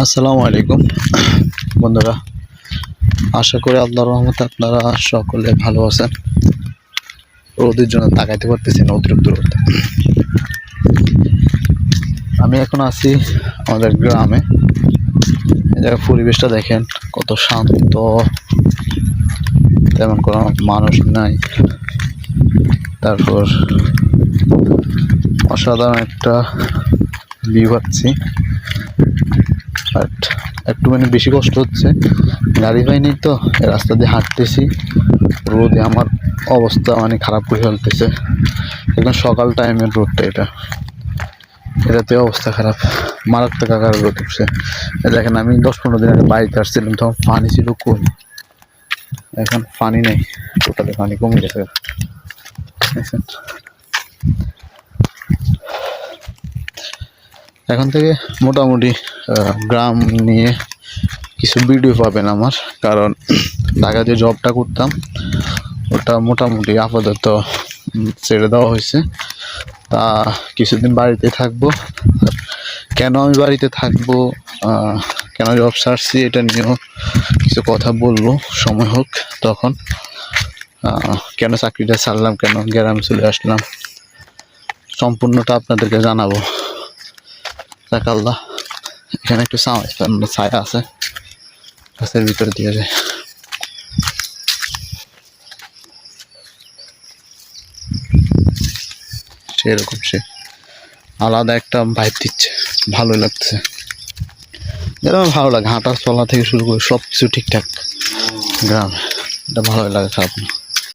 আসসালামু আলাইকুম বন্ধুরা, আশা করি আল্লাহর রহমতে আপনারা সকলে ভালো আছেন। রোদের জন্য তাকাইতে পারতেছি না, অতিরিক্ত রোদ। আমি এখন আছি আমাদের গ্রামে। এই জায়গার পরিবেশটা দেখেন কত শান্ত, তেমন কোনো মানুষ নাই। তারপর অসাধারণ একটা ভিউ পাচ্ছি, বাট একটু বেশি কষ্ট হচ্ছে, গাড়ি পাইনি তো। রাস্তা দিয়ে হাঁটতেছি, রোদে আমার অবস্থা খারাপ করে ফেলতেছে। একদম সকাল টাইমের রোদটা, এটাতে অবস্থা খারাপ, মারাত্মক আকার রোদ উঠছে। দেখেন, আমি 10-15 দিন আগে বাড়িতে আসছিলাম, তখন পানি ছিল কই, এখন পানি নেই, টোটালি পানি কমে গেছে। এখন থেকে মোটামুটি গ্রাম নিয়ে কিছু ভিডিও পাবেন আমার, কারণ ঢাকা যে জবটা করতাম ওটা মোটামুটি আপাতত ছেড়ে দেওয়া হয়েছে। তা কিছুদিন বাড়িতে থাকবো। কেন আমি বাড়িতে থাকবো, কেন জব ছাড়ছি, এটা নিয়েও কিছু কথা বলবো, সময় হোক তখন। কেন চাকরিটা ছাড়লাম, কেন গ্রামে চলে আসলাম, সম্পূর্ণটা আপনাদেরকে জানাবো। যাক আল্লাহ, এখানে একটু ছায়া আছে, গাছের ভিতরে দিয়ে যায়। সেরকম সে আলাদা একটা ভাইব দিচ্ছে, ভালো লাগছে। যেরকম ভালো লাগে, হাঁটার চলা থেকে শুরু করে সব কিছু ঠিকঠাক গ্রামে, এটা ভালোই লাগে, খারাপ না।